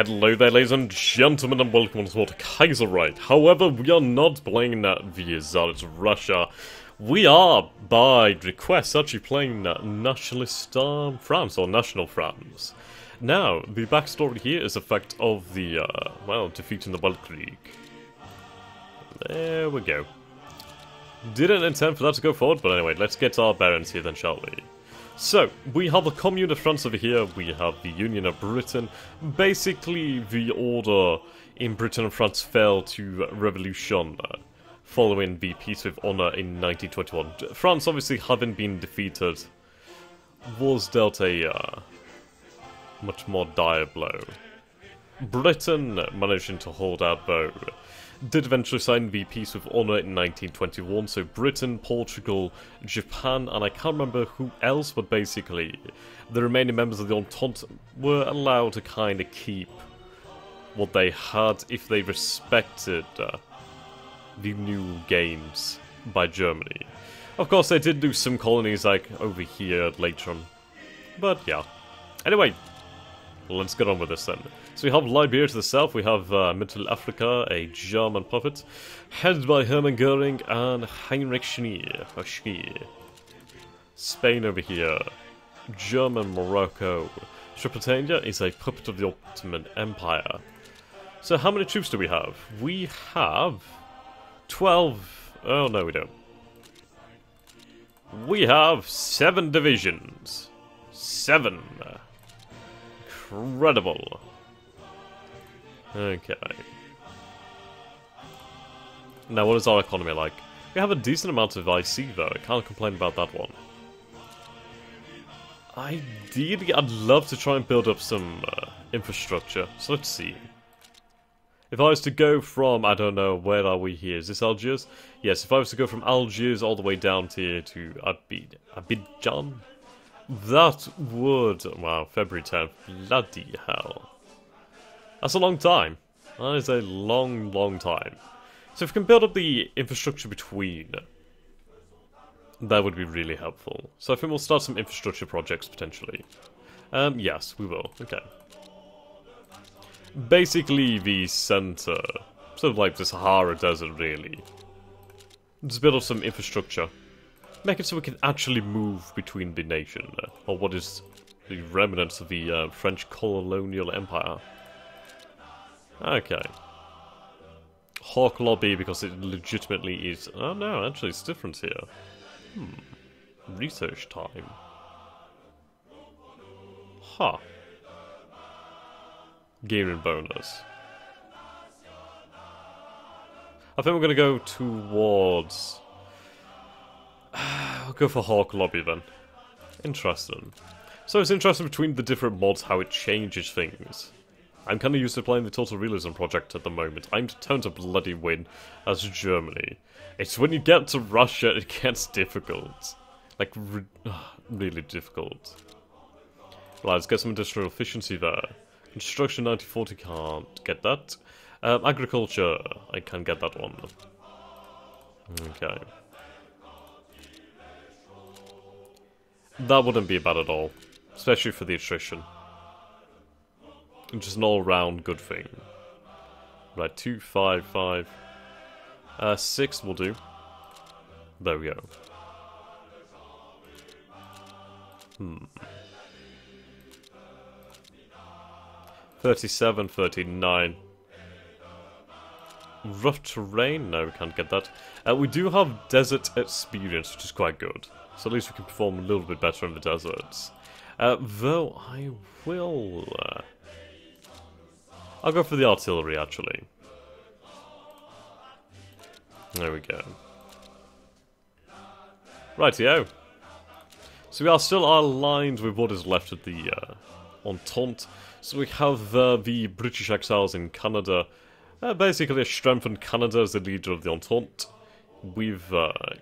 Hello there, ladies and gentlemen, and welcome once more to Kaiserreich. However, we are not playing via Tsarist Russia. We are, by request, actually playing Nationalist France, or National France. Now, the backstory here is the fact of the, well, defeating the Weltkrieg. There we go. Didn't intend for that to go forward, but anyway, let's get our bearings here then, shall we? So, we have the Commune of France over here, we have the Union of Britain. Basically, the order in Britain and France fell to revolution following the Peace with Honour in 1921. France, obviously, having been defeated, was dealt a much more dire blow. Britain, managing to hold out though, did eventually sign the Peace with Honour in 1921, so Britain, Portugal, Japan, and I can't remember who else, but basically, the remaining members of the Entente were allowed to kind of keep what they had if they respected the new games by Germany. Of course, they did lose some colonies, like over here later on, but yeah. Anyway, let's get on with this then. So we have Liberia to the south, we have Middle Africa, a German puppet, headed by Hermann Göring and Heinrich Schnier. Spain over here, German Morocco. Tripolitania is a puppet of the Ottoman Empire. So how many troops do we have? We have 12... oh no we don't. We have 7 divisions. 7. Incredible. Okay. Now, what is our economy like? We have a decent amount of IC, though. I can't complain about that one. Ideally, I'd love to try and build up some infrastructure. So let's see. If I was to go from, I don't know, where are we here? Is this Algiers? Yes, if I was to go from Algiers all the way down here to Abidjan, that would... wow, February 10th. Bloody hell. That's a long time. That is a long, long time. So if we can build up the infrastructure between, that would be really helpful. So I think we'll start some infrastructure projects, potentially. Yes, we will. Okay. Basically, the center, sort of like the Sahara Desert, really. Just build up some infrastructure. Make it so we can actually move between the nation, or what is the remnants of the French Colonial Empire. Okay. Hawk Lobby, because it legitimately is... oh no, actually it's different here. Research time. Huh. Gearing bonus. I think we're gonna go towards... I'll go for Hawk Lobby then. Interesting. So it's interesting between the different mods how it changes things. I'm kind of used to playing the Total Realism project at the moment. I'm determined to bloody win as Germany. It's when you get to Russia it gets difficult. Like, really difficult. Right, let's get some industrial efficiency there. Construction 1940, can't get that. Agriculture, I can get that one. Okay. That wouldn't be bad at all. Especially for the attrition. Just an all-round good thing. Right, 2, 5, 5. 6 will do. There we go. 37, 39. Rough terrain? No, we can't get that. We do have desert experience, which is quite good. So at least we can perform a little bit better in the deserts. Though I will... I'll go for the artillery, actually. There we go. Rightio. So we are still aligned with what is left of the Entente. So we have the British exiles in Canada. Basically a strengthened Canada as the leader of the Entente. With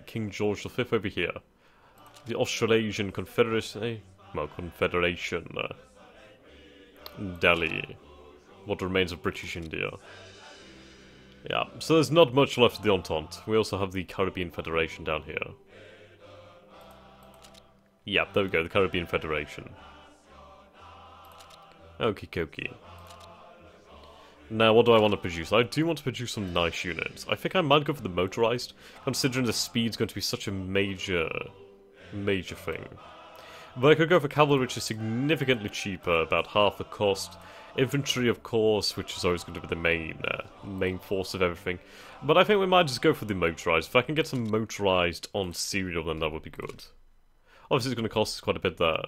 King George V over here. The Australasian Confederacy... well, Confederation. Delhi. What remains of British India. Yeah, so there's not much left of the Entente. We also have the Caribbean Federation down here. Yeah, there we go, the Caribbean Federation. Okie dokie. Now, what do I want to produce? I do want to produce some nice units. I think I might go for the motorized, considering the speed's going to be such a major thing. But I could go for cavalry, which is significantly cheaper, about half the cost. Infantry, of course, which is always going to be the main force of everything. But I think we might just go for the motorized. If I can get some motorized on serial, then that would be good. Obviously, it's going to cost us quite a bit there.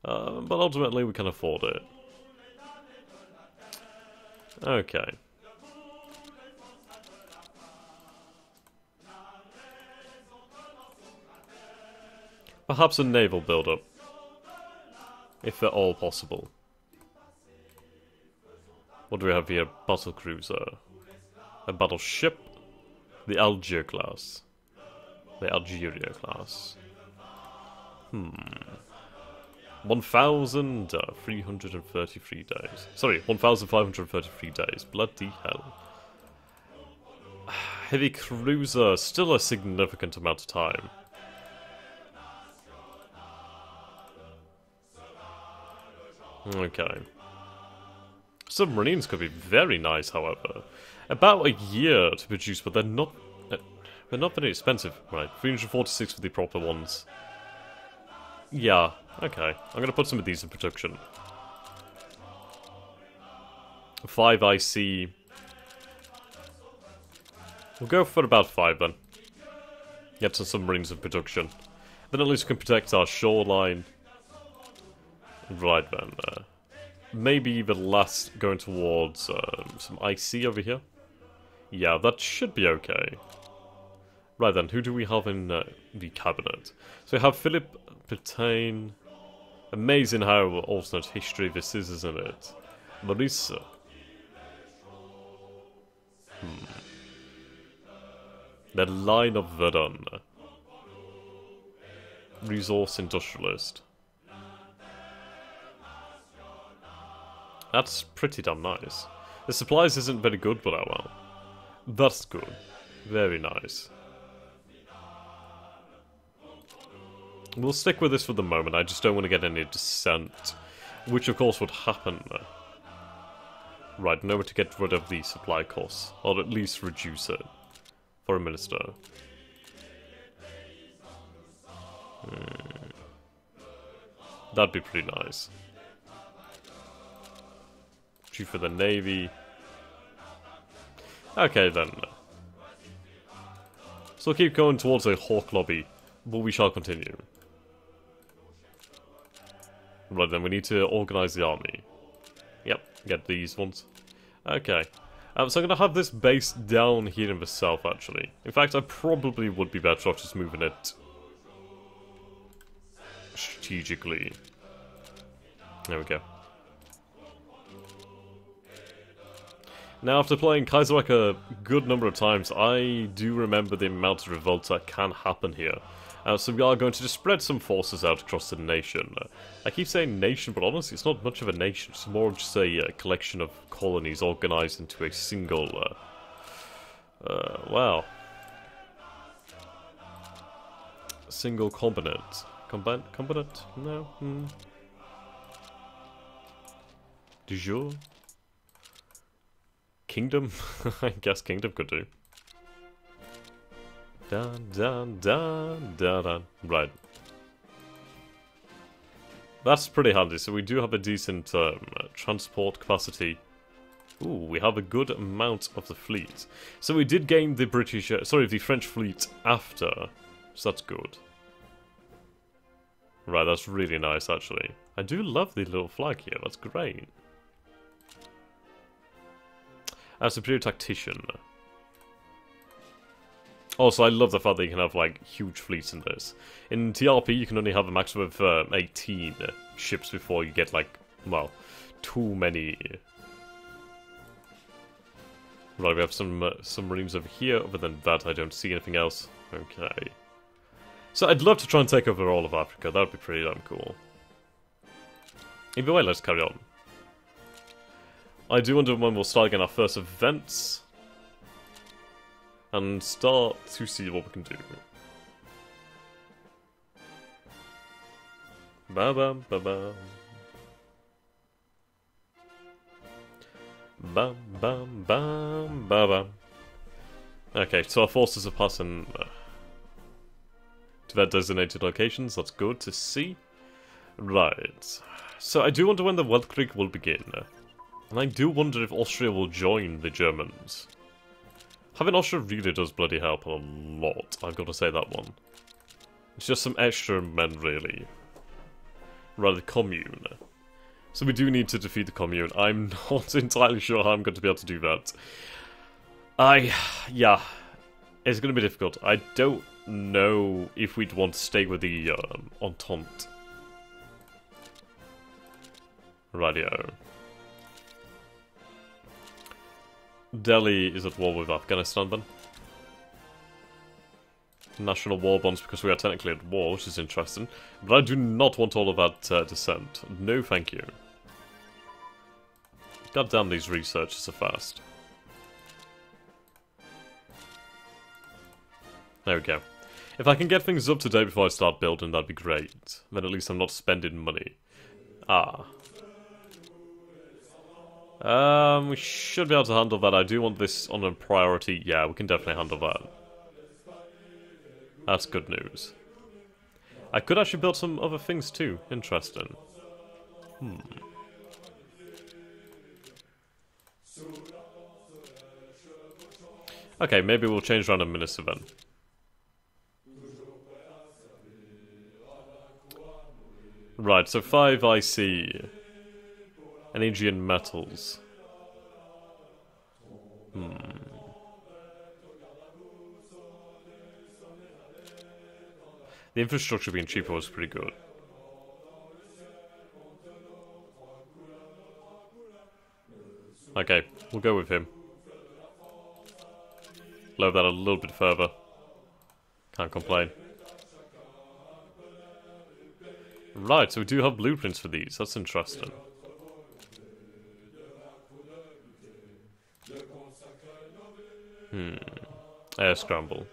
But ultimately, we can afford it. Okay. Perhaps a naval build-up. If at all possible. What do we have here? Battle cruiser. A battleship. The Algier class. The Algeria class. 1,333 days. Sorry, 1,533 days. Bloody hell. Heavy cruiser. Still a significant amount of time. Okay. Submarines could be very nice, however. About a year to produce, but they're not very expensive. Right, 346 for the proper ones. Yeah, okay. I'm gonna put some of these in production. 5 IC. We'll go for about 5 then. Get some submarines in production. Then at least we can protect our shoreline. Right then, maybe the last going towards some IC over here. Yeah, that should be okay. Right then, who do we have in the cabinet? So we have Philip Pétain. Amazing how alternate history this is, isn't it? Marissa. The line of Verdun. Resource industrialist. That's pretty damn nice. The supplies isn't very good, but oh well. That's good. Very nice. We'll stick with this for the moment. I just don't want to get any dissent. Which of course would happen. Right, nowhere to get rid of the supply costs. Or at least reduce it. For a minister. That'd be pretty nice. Chief of the Navy. Okay then. So we'll keep going towards a Hawk lobby, but we shall continue. Right then, we need to organise the army. Yep, get these ones. Okay. So I'm going to have this base down here in the south, actually. In fact, I probably would be better off just moving it strategically. There we go. Now, after playing Kaiserreich a good number of times, I do remember the amount of revolts that can happen here. So we are going to just spread some forces out across the nation. I keep saying nation, but honestly it's not much of a nation. It's more just a collection of colonies organised into a single... wow. Single component. Component? No? Du jour? Kingdom? I guess Kingdom could do. Dun dun dun dun dun. Right. That's pretty handy. So we do have a decent transport capacity. Ooh, we have a good amount of the fleet. So we did gain the the French fleet after. So that's good. Right, that's really nice actually. I do love the little flag here. That's great. Superior Tactician. Also, I love the fact that you can have, like, huge fleets in this. In TRP, you can only have a maximum of 18 ships before you get, like, well, too many. Right, we have some submarines over here. Other than that, I don't see anything else. Okay. So I'd love to try and take over all of Africa. That would be pretty damn cool. Either way, let's carry on. I do wonder when we'll start getting our first events. And start to see what we can do. Ba-bam, ba-bam. bam, bam, bam, bam, bam. Okay, so our forces are passing to their designated locations. That's good to see. Right. So I do wonder when the Weltkrieg will begin. And I do wonder if Austria will join the Germans. Having Austria really does bloody help a lot, I've got to say that one. It's just some extra men, really. Right, the Commune. So we do need to defeat the Commune. I'm not entirely sure how I'm going to be able to do that. Yeah, it's going to be difficult. I don't know if we'd want to stay with the Entente. Radio. Delhi is at war with Afghanistan then. National war bonds because we are technically at war, which is interesting. But I do not want all of that dissent. No thank you. God damn, these researchers are fast. There we go. If I can get things up to date before I start building, that'd be great. Then at least I'm not spending money. We should be able to handle that. I do want this on a priority. Yeah, we can definitely handle that. That's good news. I could actually build some other things too. Interesting. Okay, maybe we'll change around a minister then. Right, so 5 IC. Energian metals. The infrastructure being cheaper was pretty good. Okay, we'll go with him. Lower that a little bit further. Can't complain. Right, so we do have blueprints for these. That's interesting. Air scramble.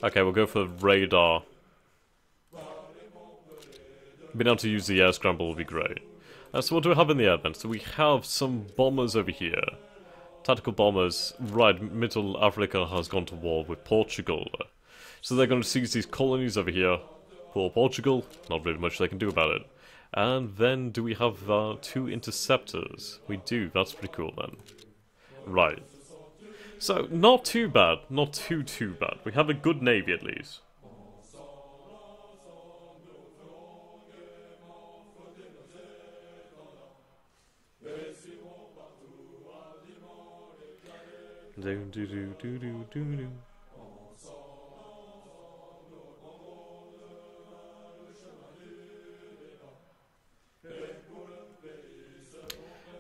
Okay, we'll go for radar. Being able to use the air scramble will be great. So what do we have in the air then? So we have some bombers over here. Tactical bombers. Right, Middle Africa has gone to war with Portugal. So they're going to seize these colonies over here. Poor Portugal. Not really much they can do about it. And then do we have 2 interceptors? We do. That's pretty cool then. Right. So, not too bad. Not too bad. We have a good navy at least.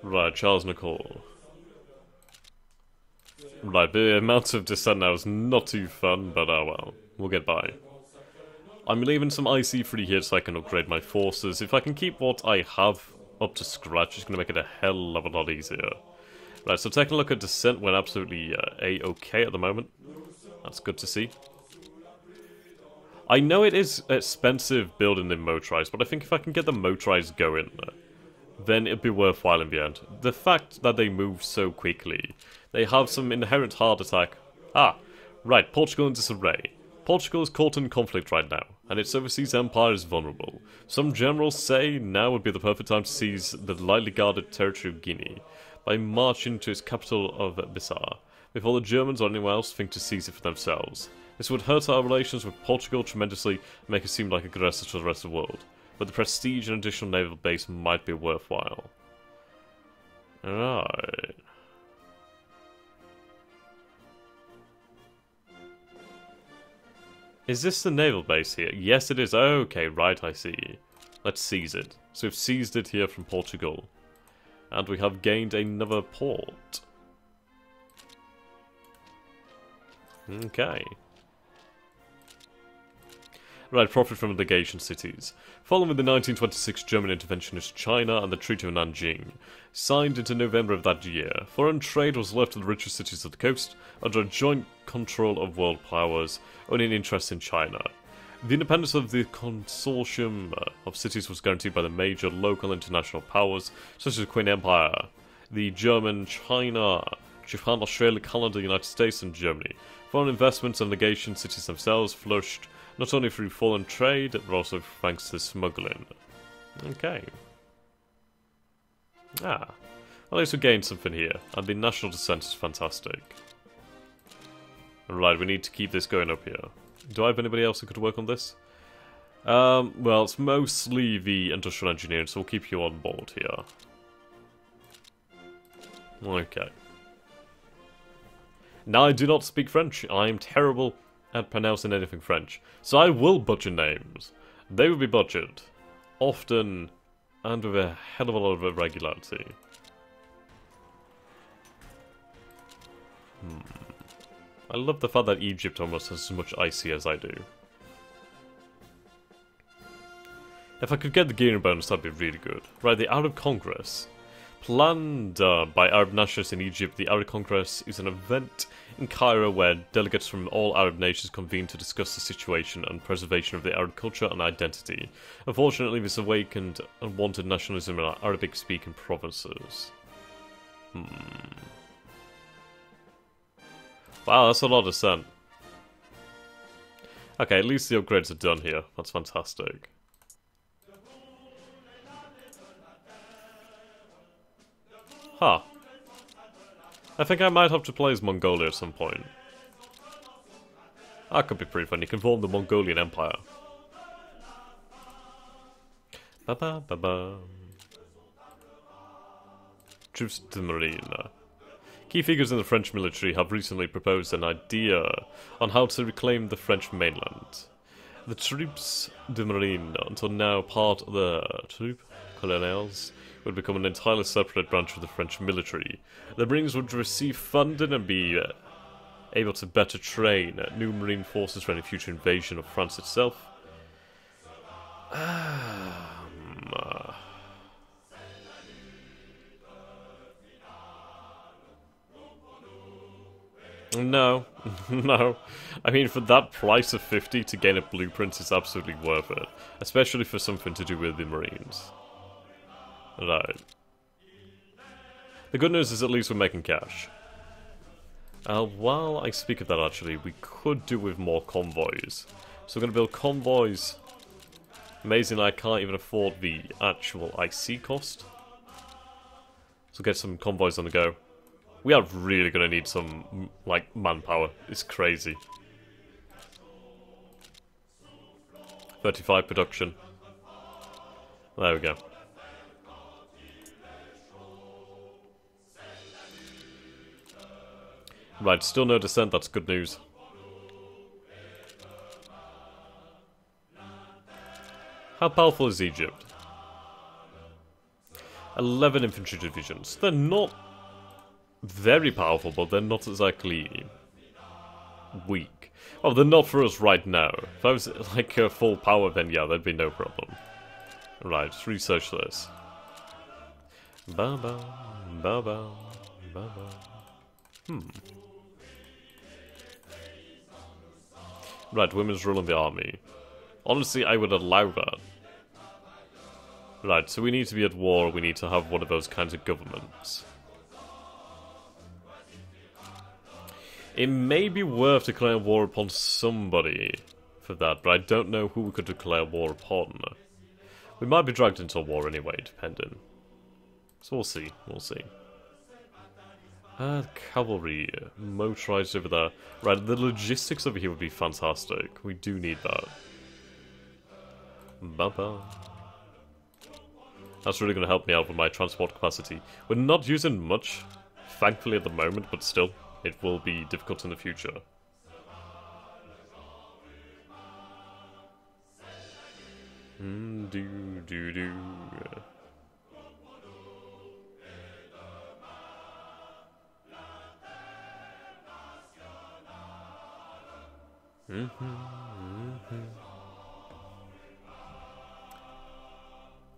Right, Charles Nicole. Right, the amount of dissent now is not too fun, but oh well. We'll get by. I'm leaving some IC3 here so I can upgrade my forces. If I can keep what I have up to scratch, it's going to make it a hell of a lot easier. Right, so taking a look at dissent, we're absolutely A-okay at the moment. That's good to see. I know it is expensive building the motorized, but I think if I can get the motorized going, then it'd be worthwhile in the end. The fact that they move so quickly, they have some inherent heart attack. Right, Portugal in disarray. Portugal is caught in conflict right now, and its overseas empire is vulnerable. Some generals say now would be the perfect time to seize the lightly guarded territory of Guinea by marching to its capital of Bissau, before the Germans or anyone else think to seize it for themselves. This would hurt our relations with Portugal tremendously and make it seem like aggressors to the rest of the world, but the prestige and additional naval base might be worthwhile. Alright. Is this the naval base here? Yes, it is. Okay, right, I see. Let's seize it. So we've seized it here from Portugal. And we have gained another port. Okay. Right, profit from legation cities. Following the 1926 German intervention into China and the Treaty of Nanjing, signed into November of that year, foreign trade was left to the richer cities of the coast under a joint control of world powers, owning interest in China. The independence of the consortium of cities was guaranteed by the major local international powers, such as the Queen Empire, the German, China, Japan, Australia, Canada, United States, and Germany. Foreign investments and legation cities themselves flourished not only through foreign trade, but also thanks to smuggling. Okay. Well, at least we gained something here, and the national descent is fantastic. Right, we need to keep this going up here. Do I have anybody else who could work on this? Well, it's mostly the industrial engineering, so we'll keep you on board here. Okay. Now, I do not speak French. I am terrible at pronouncing anything French. So I will butcher names. They will be butchered. Often, and with a hell of a lot of irregularity. I love the fact that Egypt almost has as much IC as I do. If I could get the gearing bonus, that'd be really good. Right, the Arab Congress. Planned by Arab nationalists in Egypt, the Arab Congress is an event in Cairo where delegates from all Arab nations convene to discuss the situation and preservation of the Arab culture and identity. Unfortunately, this awakened unwanted nationalism in Arabic-speaking provinces. Wow, that's a lot of sun. Okay, at least the upgrades are done here. That's fantastic. Huh. I think I might have to play as Mongolia at some point. That could be pretty fun. You can form the Mongolian Empire. Ba-ba-ba-ba. Troops to the Marine. Key figures in the French military have recently proposed an idea on how to reclaim the French mainland. The Troops de Marine, until now part of the Troupes Colonials, would become an entirely separate branch of the French military. The Marines would receive funding and be able to better train new Marine forces for any future invasion of France itself. No, no. I mean, for that price of 50 to gain a blueprint is absolutely worth it. Especially for something to do with the Marines. Right. The good news is at least we're making cash. While I speak of that actually, we could do with more convoys. So we're going to build convoys. Amazingly, I can't even afford the actual IC cost. So get some convoys on the go. We are really going to need some, like, manpower. It's crazy. 35 production. There we go. Right, still no descent, that's good news. How powerful is Egypt? 11 infantry divisions. They're not very powerful, but they're not exactly weak. Oh, they're not for us right now. If I was like full power, then yeah, there'd be no problem. Right, let's research this. Ba-ba, ba-ba, ba-ba. Right, women's role in the army. Honestly, I would allow that. Right, so we need to be at war, we need to have one of those kinds of governments. It may be worth declaring war upon somebody for that, but I don't know who we could declare war upon. We might be dragged into a war anyway, depending. So we'll see, we'll see. Cavalry, motorized over there. Right, the logistics over here would be fantastic. We do need that. Ba-ba. That's really going to help me out with my transport capacity. We're not using much, thankfully at the moment, but still, it will be difficult in the future. Do-do-do.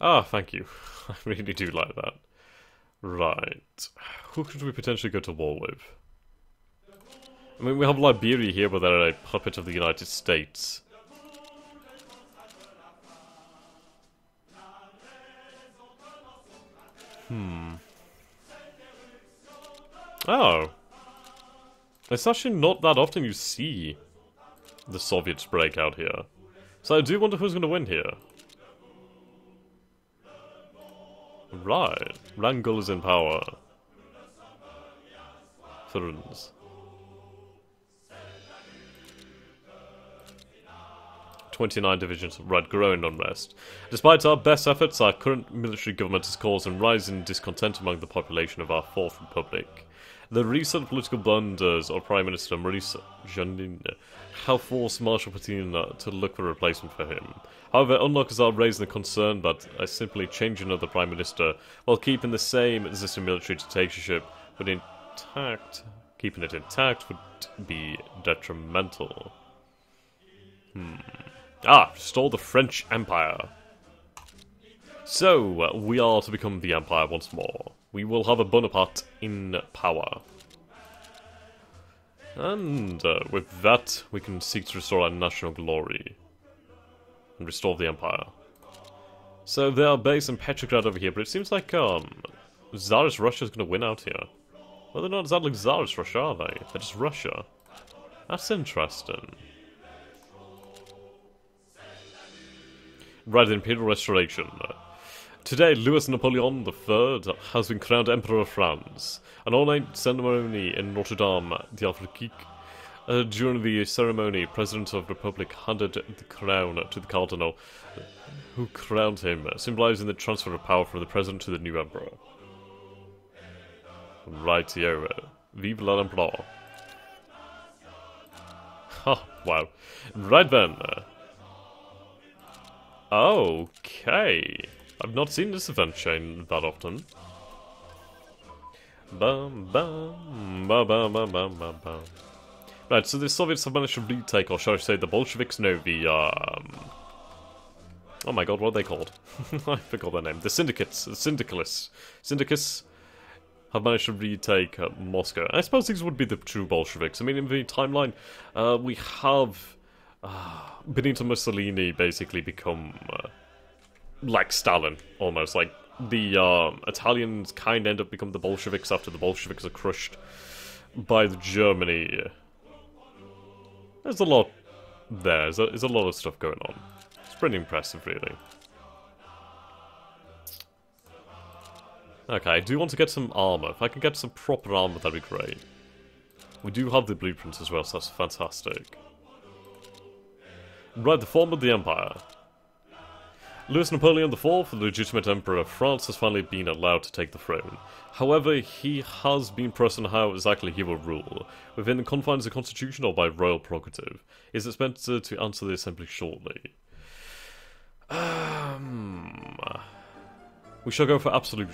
Ah, thank you. I really do like that. Right. Who could we potentially go to war with? I mean, we have Liberia here, but they're a puppet of the United States. Oh. It's actually not that often you see the Soviets break out here. So I do wonder who's going to win here. Right. Wrangel is in power. Thurns. 29 divisions, right, growing unrest. Despite our best efforts, our current military government has caused a rise in discontent among the population of our Fourth Republic. The recent political blunders of Prime Minister Maurice Jeannin have forced Marshal Pétain to look for a replacement for him. However, onlookers are raising the concern that simply changing of the Prime Minister while keeping the same existing military dictatorship but intact, keeping it intact would be detrimental. Restore the French Empire. So, we are to become the Empire once more. We will have a Bonaparte in power. And with that, we can seek to restore our national glory. And restore the Empire. So, they are based in Petrograd over here, but it seems like Tsarist Russia is going to win out here. Well, they're not exactly Tsarist Russia, are they? They're just Russia. That's interesting. Right, the Imperial Restoration. Today, Louis Napoleon III has been crowned Emperor of France. An ornate ceremony in Notre Dame d'Afrique. During the ceremony, President of the Republic handed the crown to the Cardinal, who crowned him, symbolizing the transfer of power from the President to the new Emperor. Rightio. Vive la France. Ha, wow. Right then. Okay. I've not seen this event chain that often. Bum, bum, bum, bum, bum, bum, bum, bum. Right, so the Soviets have managed to retake, or shall I say the Bolsheviks, no, the, oh my god, what are they called? I forgot their name. The Syndicates, the Syndicalists have managed to retake Moscow. I suppose these would be the true Bolsheviks. I mean, in the timeline, we have Benito Mussolini basically become like Stalin, almost. Like, the Italians kind of end up becoming the Bolsheviks after the Bolsheviks are crushed by Germany. There's a lot there. There's a lot of stuff going on. It's pretty impressive, really. Okay, I do want to get some armor. If I can get some proper armor, that'd be great. We do have the blueprints as well, so that's fantastic. Right, the form of the Empire. Louis Napoleon IV, the legitimate Emperor of France, has finally been allowed to take the throne. However, he has been pressed on how exactly he will rule, within the confines of the Constitution or by royal prerogative. He is expected to answer the Assembly shortly. We shall go for absolute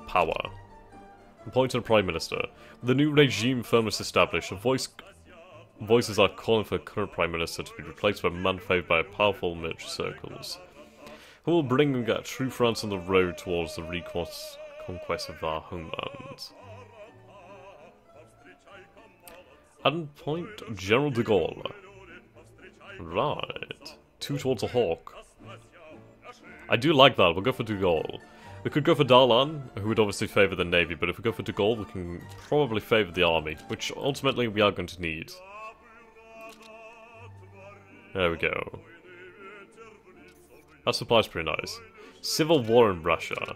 power. Appointed a Prime Minister. The new regime firmly established, voices are calling for the current Prime Minister to be replaced by a man favoured by powerful military circles, who will bring true France on the road towards the conquest of our homeland. Add point General de Gaulle. Right. 2 towards a hawk. I do like that. We'll go for de Gaulle. We could go for Darlan, who would obviously favour the navy, but if we go for de Gaulle, we can probably favour the army, which ultimately we are going to need. There we go. That supply's pretty nice. Civil war in Russia.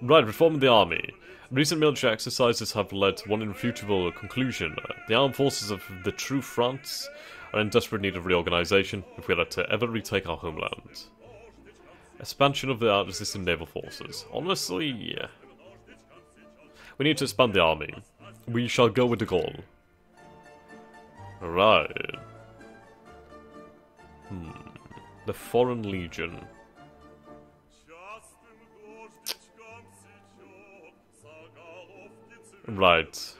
Right, reforming the army. Recent military exercises have led to one irrefutable conclusion. The armed forces of the true France are in desperate need of reorganisation if we are to ever retake our homeland. Expansion of the existing naval forces. Honestly, we need to expand the army. We shall go with de Gaulle. Right. The Foreign Legion. Right.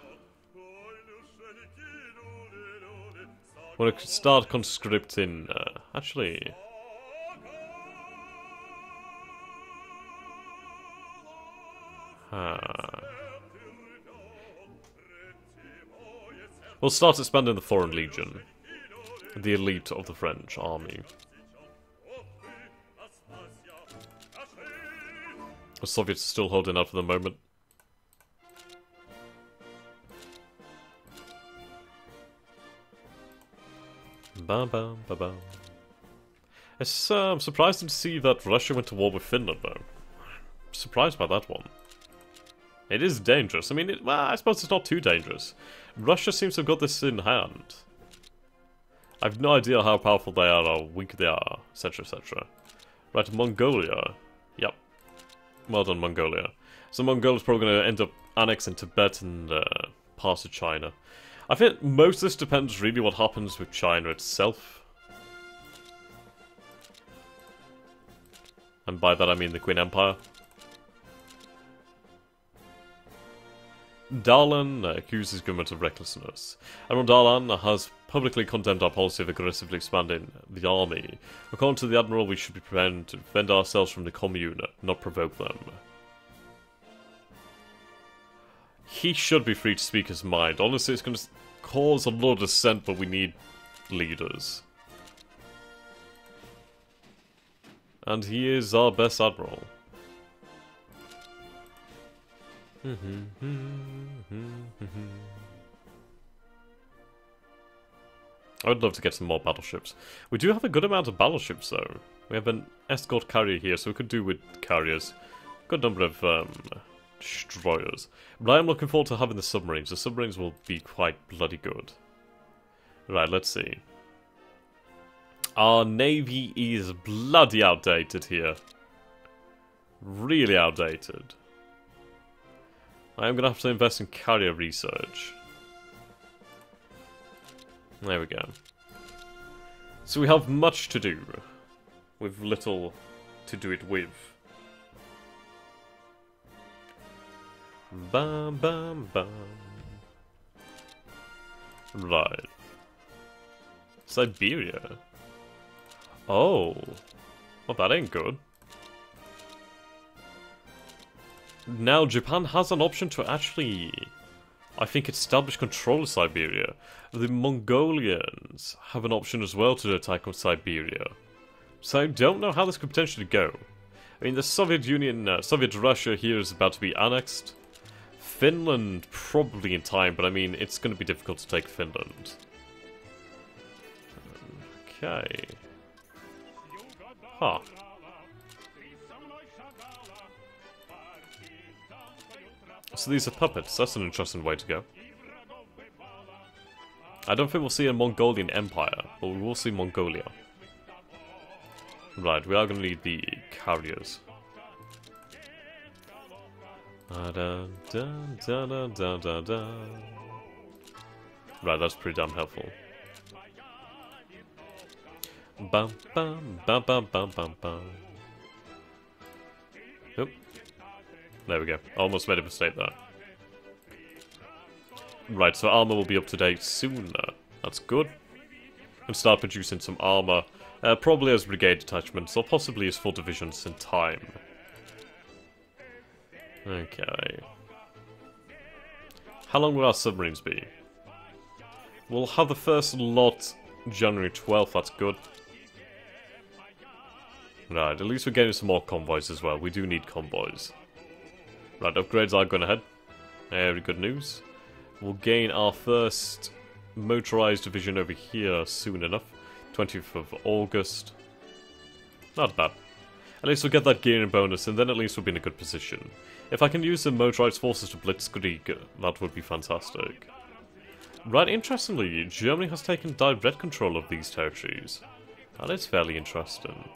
I'm gonna start conscripting, actually... We'll start expanding the Foreign Legion. The elite of the French army. The Soviets are still holding out for the moment. Bam, bam, ba, bam. It's surprising to see that Russia went to war with Finland, though. Surprised by that one. It is dangerous. I mean, well, I suppose it's not too dangerous. Russia seems to have got this in hand. I have no idea how powerful they are, or weak they are, etc, etc. Right, Mongolia. Yep. Well done, Mongolia. So Mongolia's probably going to end up annexing Tibet and parts of China. I think most of this depends really what happens with China itself. And by that I mean the Qin Empire. Darlan accuses government of recklessness. Admiral Darlan has publicly condemned our policy of aggressively expanding the army. According to the Admiral, we should be prepared to defend ourselves from the Commune, not provoke them. He should be free to speak his mind. Honestly, it's going to cause a lot of dissent, but we need leaders. And he is our best Admiral. I would love to get some more battleships. We do have a good amount of battleships, though. We have an escort carrier here, so we could do with carriers. Good number of destroyers. But I am looking forward to having the submarines. The submarines will be quite bloody good. Right, let's see. Our navy is bloody outdated here. Really outdated. I am going to have to invest in carrier research. There we go. So we have much to do, with little to do it with. Bam, bam, bam. Right. Siberia. Oh. Well, that ain't good. Now, Japan has an option to actually, I think, establish control of Siberia. The Mongolians have an option as well to attack on Siberia. So I don't know how this could potentially go. I mean, the Soviet Union, Soviet Russia here is about to be annexed. Finland probably in time, but I mean, it's going to be difficult to take Finland. Okay. Huh. So these are puppets, that's an interesting way to go. I don't think we'll see a Mongolian Empire, but we will see Mongolia. Right, we are going to need the carriers. Right, that's pretty damn helpful. Bum bum bum bum bum bum bum. Oop. There we go. Almost made a mistake there. Right, so armor will be up to date soon. That's good. And start producing some armor, probably as brigade detachments, or possibly as full divisions in time. Okay. How long will our submarines be? We'll have the first lot January 12th, that's good. Right, at least we're getting some more convoys as well. We do need convoys. Right, upgrades are going ahead. Very good news. We'll gain our first motorized division over here soon enough. 20th of August. Not bad. At least we'll get that gearing bonus, and then at least we'll be in a good position. If I can use the motorized forces to blitzkrieg, that would be fantastic. Right, interestingly, Germany has taken direct control of these territories. That is fairly interesting.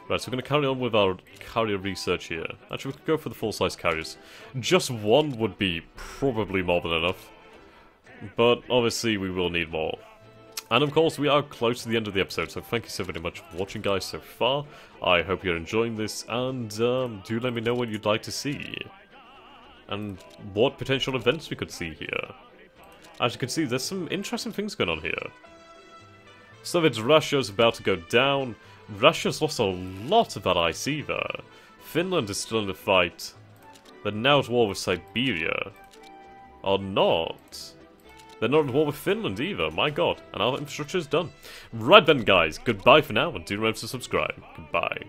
Right, so we're going to carry on with our carrier research here. Actually, we could go for the full-size carriers. Just one would be probably more than enough. But obviously, we will need more. And of course, we are close to the end of the episode, so thank you so very much for watching, guys, so far. I hope you're enjoying this, and do let me know what you'd like to see. And what potential events we could see here. As you can see, there's some interesting things going on here. Soviet Russia's about to go down. Russia's lost a lot of that IC there. Finland is still in the fight. They're now at war with Siberia. Or not. They're not at war with Finland either, my god. And our infrastructure is done. Right then, guys, goodbye for now, and do remember to subscribe. Goodbye.